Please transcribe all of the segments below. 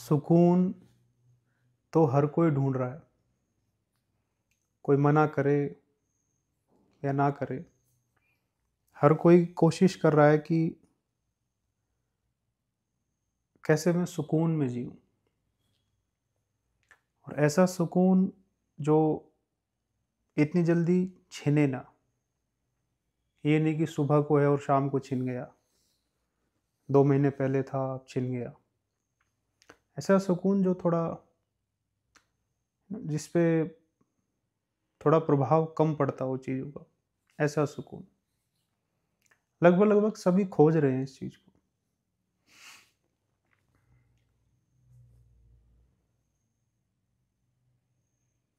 सुकून तो हर कोई ढूंढ रहा है। कोई मना करे या ना करे, हर कोई कोशिश कर रहा है कि कैसे मैं सुकून में जीऊं। और ऐसा सुकून जो इतनी जल्दी छिने ना। ये नहीं कि सुबह को है और शाम को छिन गया, 2 महीने पहले था अब छिन गया। ऐसा सुकून जो थोड़ा, जिस पे थोड़ा प्रभाव कम पड़ता हो चीज़ों का, ऐसा सुकून लगभग लगभग सभी खोज रहे हैं इस चीज़ को।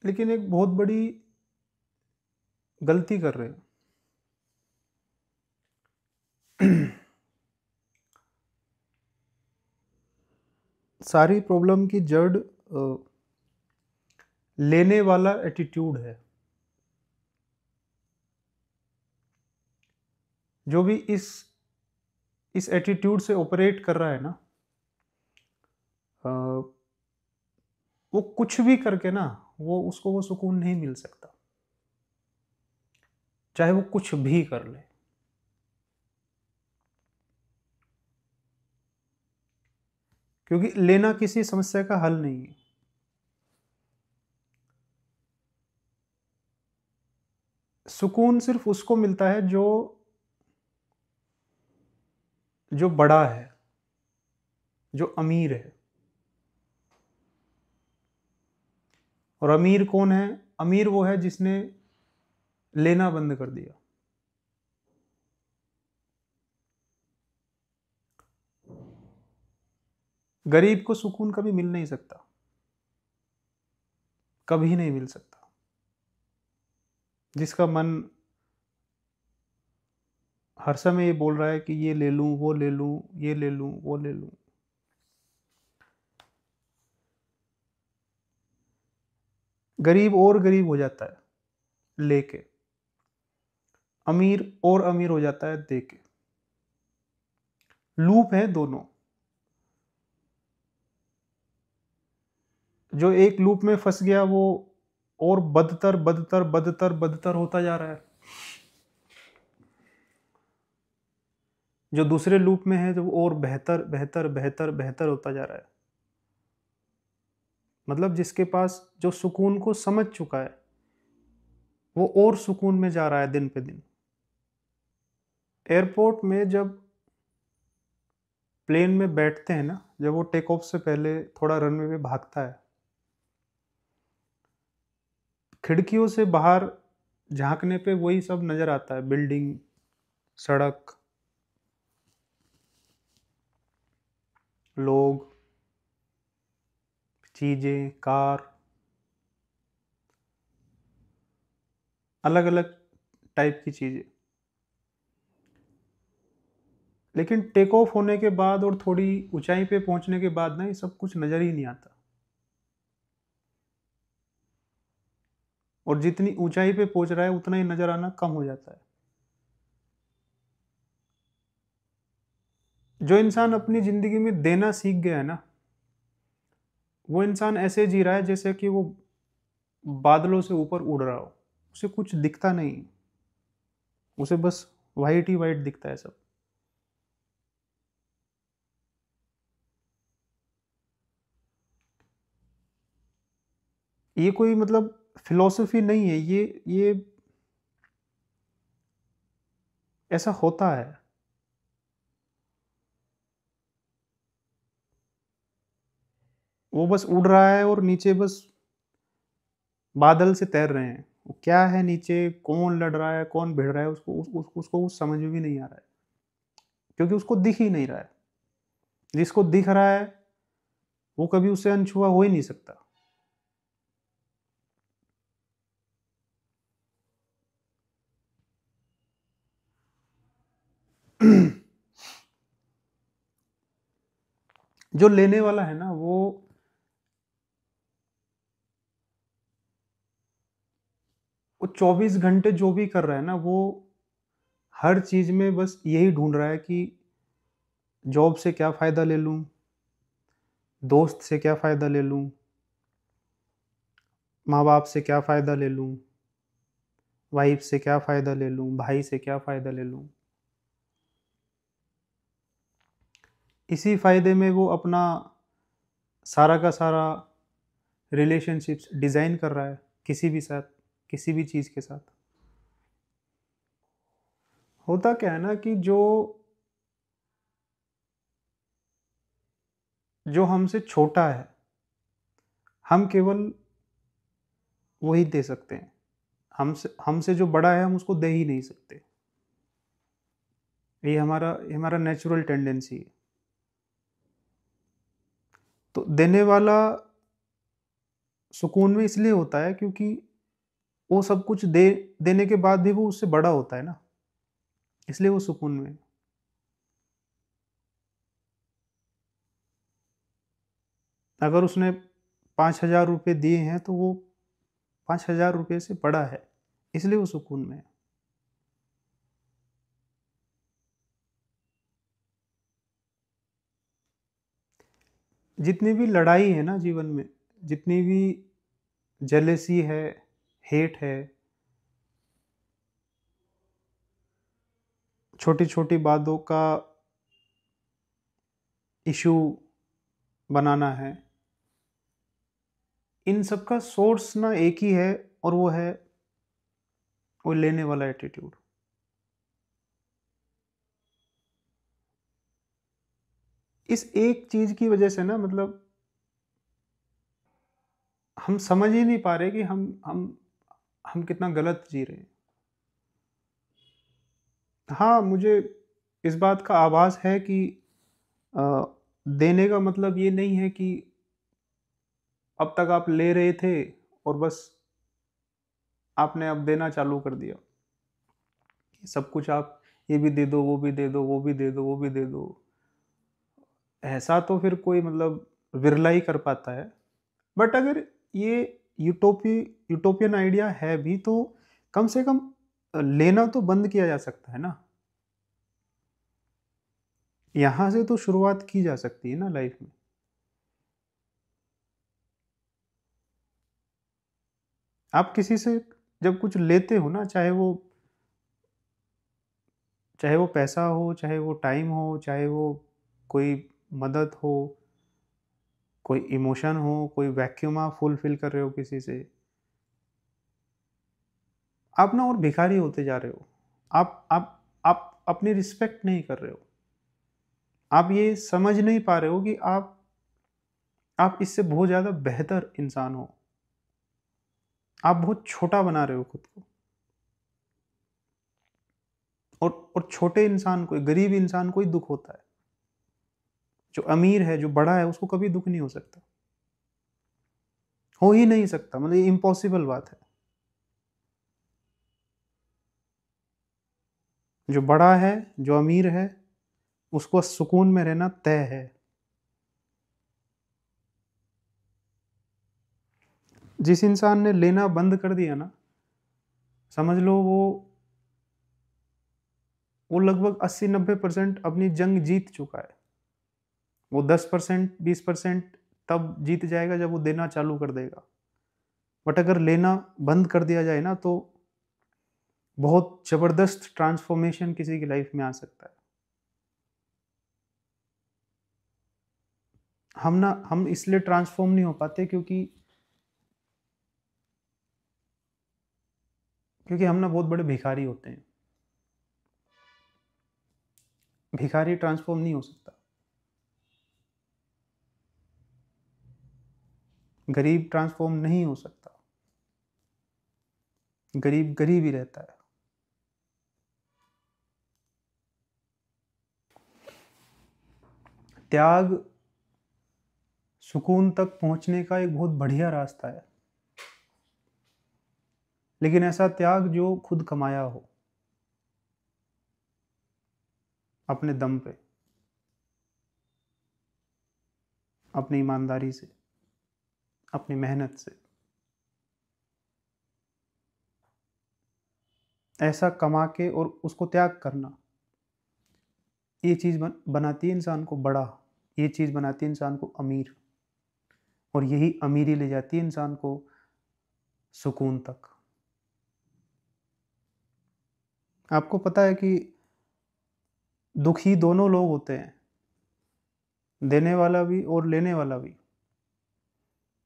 लेकिन एक बहुत बड़ी गलती कर रहे हैं। सारी प्रॉब्लम की जड़ लेने वाला एटीट्यूड है। जो भी इस एटीट्यूड से ऑपरेट कर रहा है ना, अ, वो कुछ भी करके ना, वो उसको वो सुकून नहीं मिल सकता, चाहे वो कुछ भी कर ले। क्योंकि लेना किसी समस्या का हल नहीं है। सुकून सिर्फ उसको मिलता है जो जो बड़ा है, जो अमीर है। और अमीर कौन है? अमीर वो है जिसने लेना बंद कर दिया। गरीब को सुकून कभी मिल नहीं सकता, कभी नहीं मिल सकता। जिसका मन हर समय ये बोल रहा है कि ये ले लूं, वो ले लूं, ये ले लूं, वो ले लूं। गरीब और गरीब हो जाता है लेके, अमीर और अमीर हो जाता है देके। लूप है दोनों। जो एक लूप में फंस गया वो और बदतर बदतर बदतर बदतर होता जा रहा है। जो दूसरे लूप में है, जो और बेहतर बेहतर बेहतर बेहतर होता जा रहा है। मतलब जिसके पास जो सुकून को समझ चुका है, वो और सुकून में जा रहा है दिन पे दिन। एयरपोर्ट में जब प्लेन में बैठते हैं ना, जब वो टेक ऑफ से पहले थोड़ा रनवे पे भागता है, खिड़कियों से बाहर झांकने पे वही सब नजर आता है। बिल्डिंग, सड़क, लोग, चीजें, कार, अलग अलग टाइप की चीजें। लेकिन टेक ऑफ होने के बाद और थोड़ी ऊंचाई पे पहुंचने के बाद ना, ये सब कुछ नजर ही नहीं आता। और जितनी ऊंचाई पे पहुंच रहा है उतना ही नजर आना कम हो जाता है। जो इंसान अपनी जिंदगी में देना सीख गया है ना, वो इंसान ऐसे जी रहा है जैसे कि वो बादलों से ऊपर उड़ रहा हो। उसे कुछ दिखता नहीं, उसे बस वाइट ही वाइट दिखता है सब। ये कोई मतलब फिलॉसफी नहीं है, ये ऐसा होता है। वो बस उड़ रहा है और नीचे बस बादल से तैर रहे हैं। वो क्या है नीचे, कौन लड़ रहा है, कौन भिड़ रहा है, उसको कुछ समझ में भी नहीं आ रहा है। क्योंकि उसको दिख ही नहीं रहा है। जिसको दिख रहा है वो कभी उससे अनछुआ हो ही नहीं सकता। जो लेने वाला है ना, वो 24 घंटे जो भी कर रहा है ना, वो हर चीज में बस यही ढूंढ रहा है कि जॉब से क्या फायदा ले लूं, दोस्त से क्या फ़ायदा ले लूँ, माँ बाप से क्या फ़ायदा ले लूँ, वाइफ से क्या फ़ायदा ले लूँ, भाई से क्या फ़ायदा ले लूँ। इसी फ़ायदे में वो अपना सारा का सारा रिलेशनशिप्स डिज़ाइन कर रहा है किसी भी साथ, किसी भी चीज़ के साथ। होता क्या है ना कि जो जो हमसे छोटा है, हम केवल वही दे सकते हैं। हमसे हमसे जो बड़ा है हम उसको दे ही नहीं सकते। ये हमारा नेचुरल टेंडेंसी है। तो देने वाला सुकून में इसलिए होता है क्योंकि वो सब कुछ दे देने के बाद भी वो उससे बड़ा होता है ना, इसलिए वो सुकून में है। अगर उसने 5,000 रुपए दिए हैं तो वो 5,000 रुपए से बड़ा है, इसलिए वो सुकून में है। जितनी भी लड़ाई है ना जीवन में, जितनी भी जेलेसी है, हेट है, छोटी-छोटी बातों का इश्यू बनाना है, इन सब का सोर्स ना एक ही है, और वो है वो लेने वाला एटीट्यूड। इस एक चीज की वजह से ना, मतलब हम समझ ही नहीं पा रहे कि हम कितना गलत जी रहे हैं। हाँ, मुझे इस बात का आभास है कि अ, देने का मतलब ये नहीं है कि अब तक आप ले रहे थे और बस आपने अब देना चालू कर दिया। सब कुछ आप ये भी दे दो, वो भी दे दो, वो भी दे दो, वो भी दे दो। ऐसा तो फिर कोई मतलब विरला ही कर पाता है। बट अगर ये यूटोपियन आइडिया है भी, तो कम से कम लेना तो बंद किया जा सकता है ना। यहाँ से तो शुरुआत की जा सकती है ना लाइफ में। आप किसी से जब कुछ लेते हो ना, चाहे वो पैसा हो, चाहे वो टाइम हो, चाहे वो कोई मदद हो, कोई इमोशन हो, कोई वैक्यूम आप फुलफिल कर रहे हो किसी से, आप ना और भिखारी होते जा रहे हो। आप अपनी रिस्पेक्ट नहीं कर रहे हो। आप ये समझ नहीं पा रहे हो कि आप इससे बहुत ज़्यादा बेहतर इंसान हो। आप बहुत छोटा बना रहे हो खुद को। और छोटे इंसान को, गरीब इंसान को ही दुख होता है। जो अमीर है, जो बड़ा है, उसको कभी दुख नहीं हो सकता। हो ही नहीं सकता, मतलब ये इम्पॉसिबल बात है। जो बड़ा है, जो अमीर है, उसको सुकून में रहना तय है। जिस इंसान ने लेना बंद कर दिया ना, समझ लो वो लगभग 80-90% अपनी जंग जीत चुका है। वो 10% 20% तब जीत जाएगा जब वो देना चालू कर देगा। बट अगर लेना बंद कर दिया जाए ना, तो बहुत जबरदस्त ट्रांसफॉर्मेशन किसी की लाइफ में आ सकता है। हम इसलिए ट्रांसफॉर्म नहीं हो पाते क्योंकि हम ना बहुत बड़े भिखारी होते हैं। भिखारी ट्रांसफॉर्म नहीं हो सकता। गरीब ट्रांसफॉर्म नहीं हो सकता। गरीब गरीब ही रहता है। त्याग सुकून तक पहुंचने का एक बहुत बढ़िया रास्ता है, लेकिन ऐसा त्याग जो खुद कमाया हो, अपने दम पे, अपनी ईमानदारी से, अपनी मेहनत से। ऐसा कमा के और उसको त्याग करना, ये चीज़ बनाती है इंसान को बड़ा। ये चीज़ बनाती है इंसान को अमीर। और यही अमीरी ले जाती है इंसान को सुकून तक। आपको पता है कि दुखी दोनों लोग होते हैं, देने वाला भी और लेने वाला भी।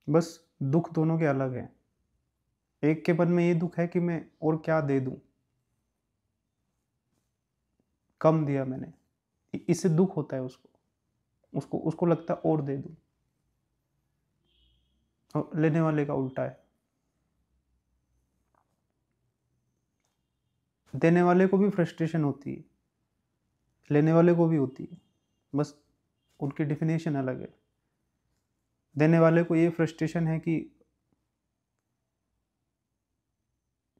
बस दुख दोनों के अलग हैं। एक के मन में ये दुख है कि मैं और क्या दे दूं, कम दिया मैंने, इससे दुख होता है उसको। उसको उसको लगता है और दे दूं। और लेने वाले का उल्टा है, देने वाले को भी फ्रस्ट्रेशन होती है, लेने वाले को भी होती है, बस उनकी डिफिनेशन अलग है। देने वाले को ये फ्रस्ट्रेशन है कि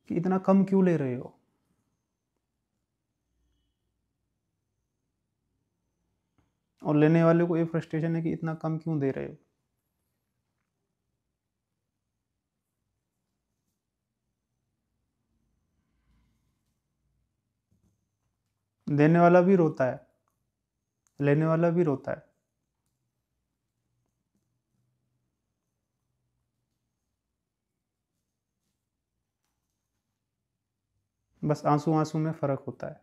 इतना कम क्यों ले रहे हो, और लेने वाले को ये फ्रस्ट्रेशन है कि इतना कम क्यों दे रहे हो। देने वाला भी रोता है, लेने वाला भी रोता है। बस आंसू आंसू में फर्क होता है।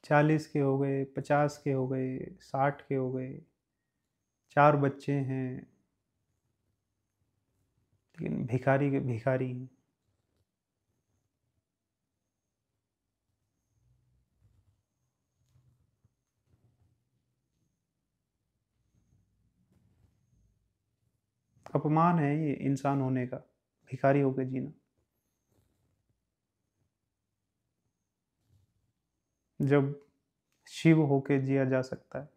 40 के हो गए, 50 के हो गए, 60 के हो गए, 4 बच्चे हैं, लेकिन भिखारी के भिखारी हैं। अपमान है ये इंसान होने का, भिखारी होकर जीना। जब शिव होके जिया जा सकता है।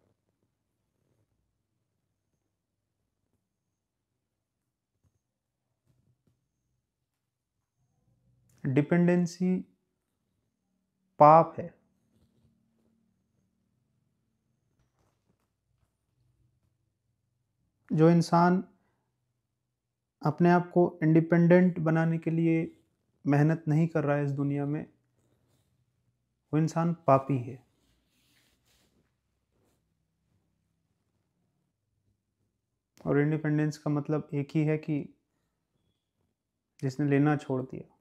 डिपेंडेंसी पाप है। जो इंसान अपने आप को इंडिपेंडेंट बनाने के लिए मेहनत नहीं कर रहा है इस दुनिया में, वो इंसान पापी है। और इंडिपेंडेंस का मतलब एक ही है कि जिसने लेना छोड़ दिया।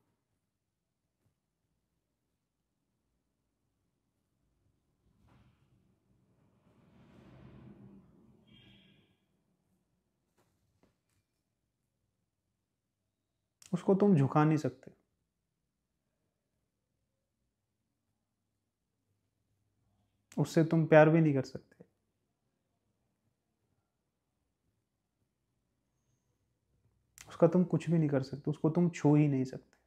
उसको तुम झुका नहीं सकते, उससे तुम प्यार भी नहीं कर सकते, उसका तुम कुछ भी नहीं कर सकते, उसको तुम छू ही नहीं सकते,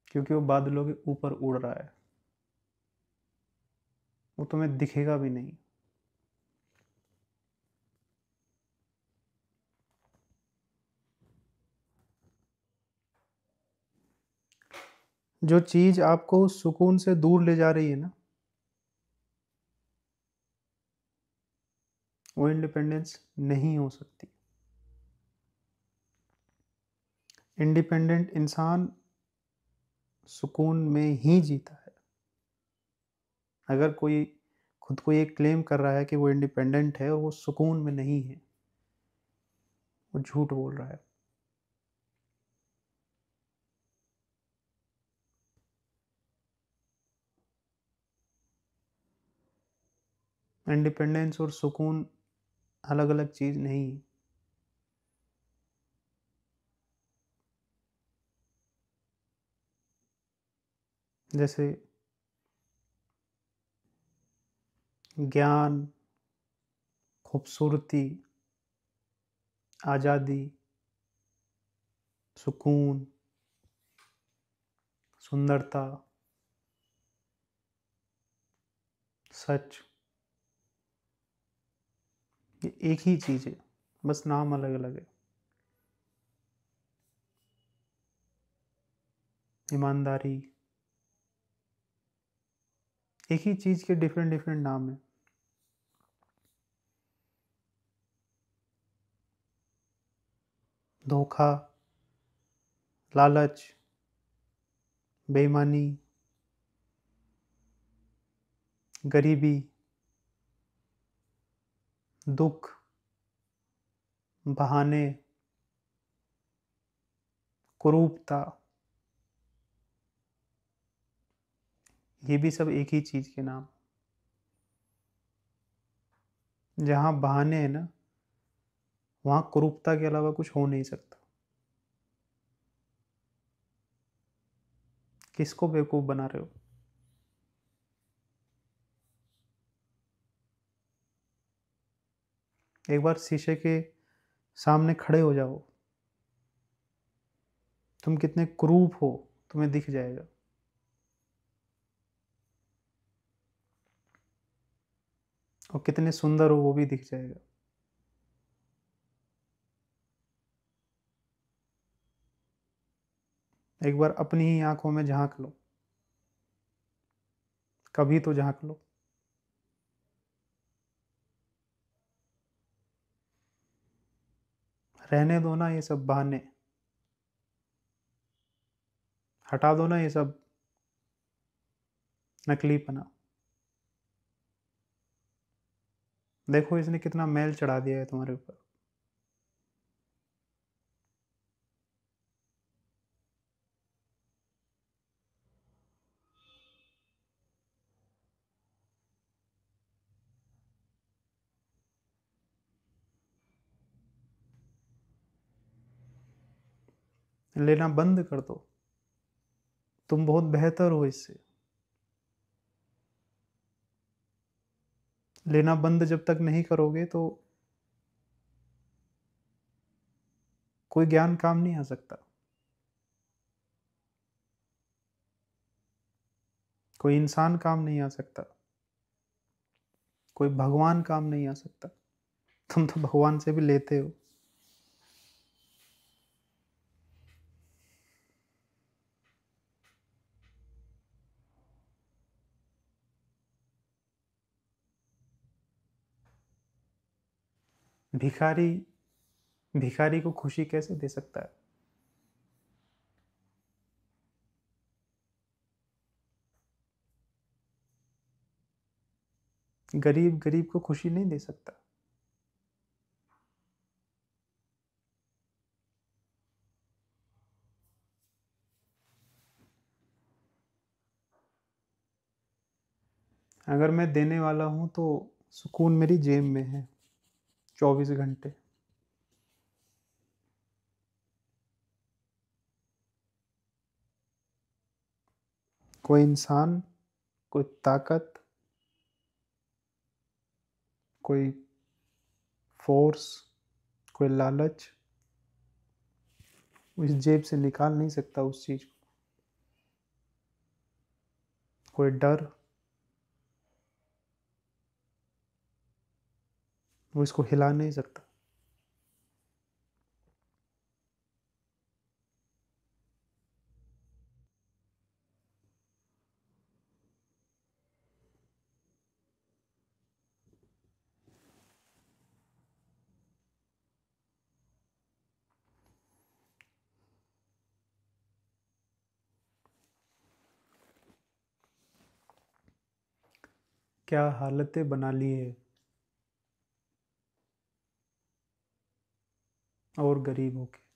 क्योंकि वो बादलों के ऊपर उड़ रहा है, वो तुम्हें दिखेगा भी नहीं। जो चीज आपको सुकून से दूर ले जा रही है ना, वो इंडिपेंडेंस नहीं हो सकती। इंडिपेंडेंट इंसान सुकून में ही जीता है। अगर कोई खुद को ये क्लेम कर रहा है कि वो इंडिपेंडेंट है और वो सुकून में नहीं है, वो झूठ बोल रहा है। इंडिपेंडेंस और सुकून अलग अलग चीज नहीं है। जैसे ज्ञान, खूबसूरती, आज़ादी, सुकून, सुंदरता, सच, ये एक ही चीज है, बस नाम अलग अलग है। ईमानदारी, एक ही चीज के डिफरेंट डिफरेंट नाम है। धोखा, लालच, बेईमानी, गरीबी, दुख, बहाने, कुरूपता, ये भी सब एक ही चीज़ के नाम। जहाँ बहाने हैं ना, वहाँ कुरूपता के अलावा कुछ हो नहीं सकता। किसको बेवकूफ़ बना रहे हो? एक बार शीशे के सामने खड़े हो जाओ, तुम कितने कुरूप हो तुम्हें दिख जाएगा। और कितने सुंदर हो वो भी दिख जाएगा। एक बार अपनी ही आंखों में झांक लो, कभी तो झांक लो। रहने दो ना ये सब बहाने, हटा दो ना ये सब नकलीपना। देखो इसने कितना मैल चढ़ा दिया है तुम्हारे ऊपर। लेना बंद कर दो, तुम बहुत बेहतर हो इससे। लेना बंद जब तक नहीं करोगे तो कोई ज्ञान काम नहीं आ सकता, कोई इंसान काम नहीं आ सकता, कोई भगवान काम नहीं आ सकता। तुम तो भगवान से भी लेते हो। भिखारी भिखारी को खुशी कैसे दे सकता है? गरीब गरीब को खुशी नहीं दे सकता। अगर मैं देने वाला हूं तो सुकून मेरी जेब में है 24 घंटे। कोई इंसान, कोई ताकत, कोई फोर्स, कोई लालच इस जेब से निकाल नहीं सकता उस चीज को। कोई डर वो इसको हिला नहीं सकता। क्या हालतें बना ली है। और गरीब होके